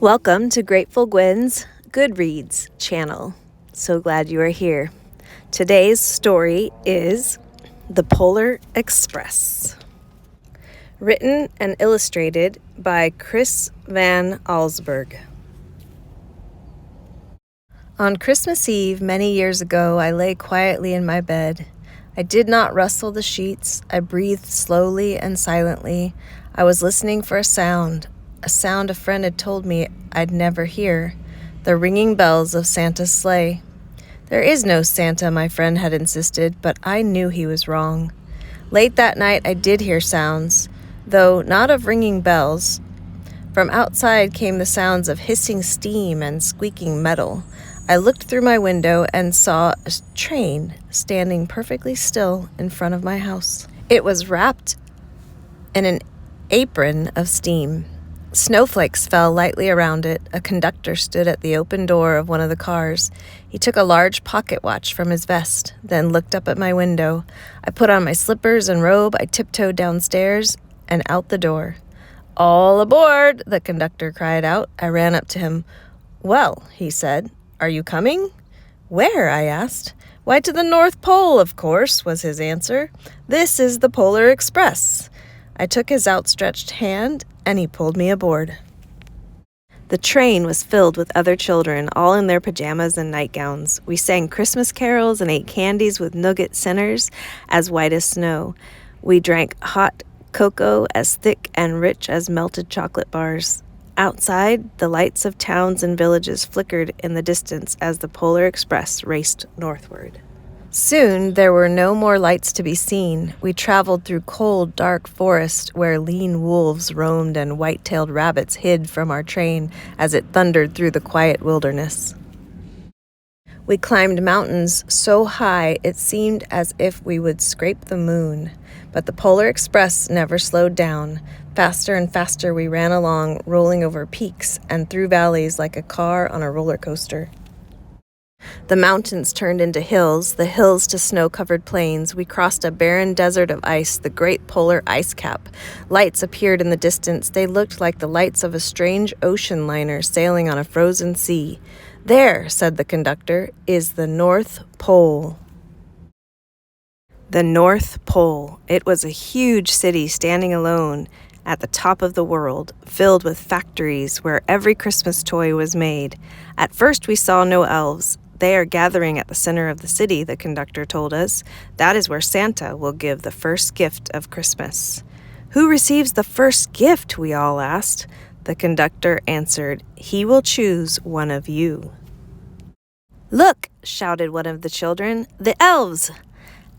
Welcome to Grateful Gwen's Goodreads channel. So glad you are here. Today's story is The Polar Express. Written and illustrated by Chris van Allsburg. On Christmas Eve, many years ago, I lay quietly in my bed. I did not rustle the sheets. I breathed slowly and silently. I was listening for a sound a friend had told me I'd never hear, the ringing bells of Santa's sleigh. There is no Santa, my friend had insisted, but I knew he was wrong. Late that night, I did hear sounds, though not of ringing bells. From outside came the sounds of hissing steam and squeaking metal. I looked through my window and saw a train standing perfectly still in front of my house. It was wrapped in an apron of steam. Snowflakes fell lightly around it. A conductor stood at the open door of one of the cars. He took a large pocket watch from his vest, then looked up at my window. I put on my slippers and robe. I tiptoed downstairs and out the door. "All aboard!" the conductor cried out. I ran up to him. "Well," he said, "are you coming?" "Where?" I asked. "Why, to the North Pole, of course," was his answer. "This is the Polar Express." I took his outstretched hand, and he pulled me aboard. The train was filled with other children, all in their pajamas and nightgowns. We sang Christmas carols and ate candies with nougat centers as white as snow. We drank hot cocoa as thick and rich as melted chocolate bars. Outside, the lights of towns and villages flickered in the distance as the Polar Express raced northward. Soon, there were no more lights to be seen. We traveled through cold, dark forest where lean wolves roamed and white-tailed rabbits hid from our train as it thundered through the quiet wilderness. We climbed mountains so high it seemed as if we would scrape the moon. But the Polar Express never slowed down. Faster and faster we ran along, rolling over peaks and through valleys like a car on a roller coaster. The mountains turned into hills, the hills to snow-covered plains. We crossed a barren desert of ice, the great polar ice cap. Lights appeared in the distance. They looked like the lights of a strange ocean liner sailing on a frozen sea. "There," said the conductor, "is the North Pole." The North Pole. It was a huge city standing alone at the top of the world, filled with factories where every Christmas toy was made. At first we saw no elves. "They are gathering at the center of the city," the conductor told us. "That is where Santa will give the first gift of Christmas." "Who receives the first gift?" we all asked. The conductor answered, "He will choose one of you." "Look!" shouted one of the children. "The elves!"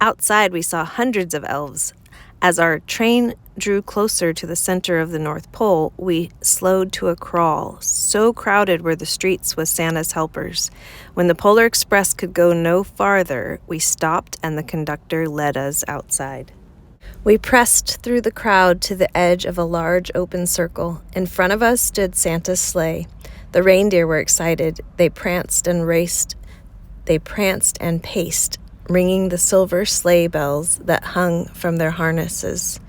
Outside we saw hundreds of elves. As our train drew closer to the center of the North Pole, we slowed to a crawl. So crowded were the streets with Santa's helpers. When the Polar Express could go no farther, we stopped and the conductor led us outside. We pressed through the crowd to the edge of a large open circle. In front of us stood Santa's sleigh. The reindeer were excited. They pranced and raced. They pranced and paced, ringing the silver sleigh bells that hung from their harnesses.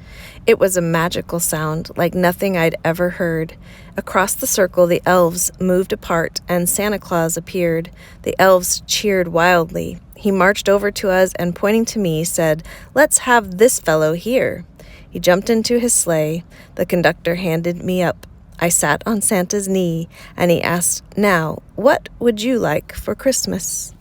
It was a magical sound, like nothing I'd ever heard. Across the circle, the elves moved apart, and Santa Claus appeared. The elves cheered wildly. He marched over to us and, pointing to me, said, "Let's have this fellow here." He jumped into his sleigh. The conductor handed me up. I sat on Santa's knee, and he asked, "Now, what would you like for Christmas?"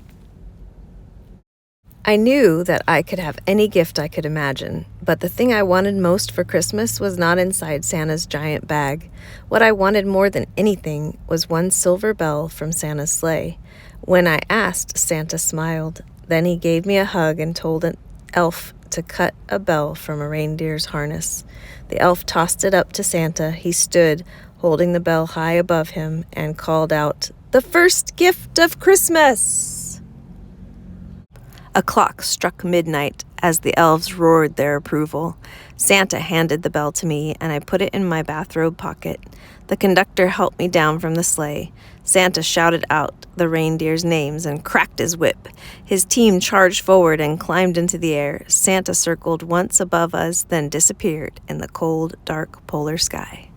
I knew that I could have any gift I could imagine, but the thing I wanted most for Christmas was not inside Santa's giant bag. What I wanted more than anything was one silver bell from Santa's sleigh. When I asked, Santa smiled. Then he gave me a hug and told an elf to cut a bell from a reindeer's harness. The elf tossed it up to Santa. He stood, holding the bell high above him, and called out, "The first gift of Christmas!" A clock struck midnight as the elves roared their approval. Santa handed the bell to me, and I put it in my bathrobe pocket. The conductor helped me down from the sleigh. Santa shouted out the reindeers' names and cracked his whip. His team charged forward and climbed into the air. Santa circled once above us, then disappeared in the cold, dark polar sky.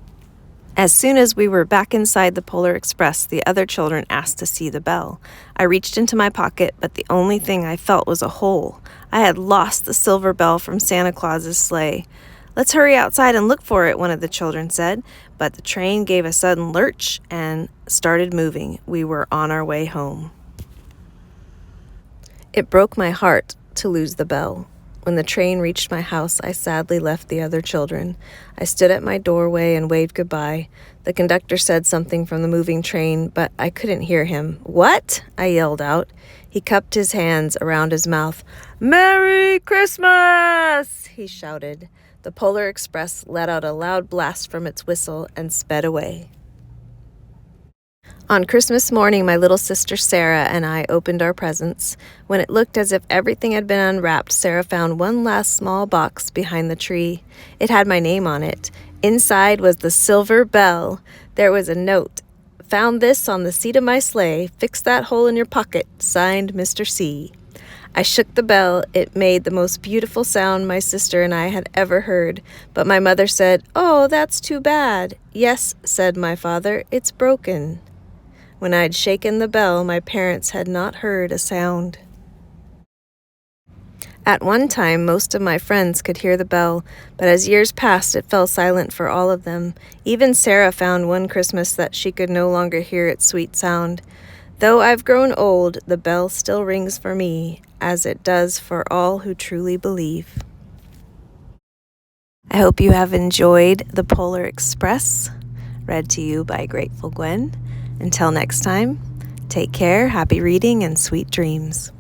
As soon as we were back inside the Polar Express, the other children asked to see the bell. I reached into my pocket, but the only thing I felt was a hole. I had lost the silver bell from Santa Claus's sleigh. "Let's hurry outside and look for it," one of the children said, but the train gave a sudden lurch and started moving. We were on our way home. It broke my heart to lose the bell. When the train reached my house, I sadly left the other children. I stood at my doorway and waved goodbye. The conductor said something from the moving train, but I couldn't hear him. "What?" I yelled out. He cupped his hands around his mouth. "Merry Christmas!" he shouted. The Polar Express let out a loud blast from its whistle and sped away. On Christmas morning, my little sister Sarah and I opened our presents. When it looked as if everything had been unwrapped, Sarah found one last small box behind the tree. It had my name on it. Inside was the silver bell. There was a note. "Found this on the seat of my sleigh. Fix that hole in your pocket. Signed, Mr. C." I shook the bell. It made the most beautiful sound my sister and I had ever heard. But my mother said, "Oh, that's too bad." "Yes," said my father, "it's broken." When I'd shaken the bell, my parents had not heard a sound. At one time, most of my friends could hear the bell, but as years passed, it fell silent for all of them. Even Sarah found one Christmas that she could no longer hear its sweet sound. Though I've grown old, the bell still rings for me, as it does for all who truly believe. I hope you have enjoyed The Polar Express, read to you by Grateful Gwen. Until next time, take care, happy reading, and sweet dreams.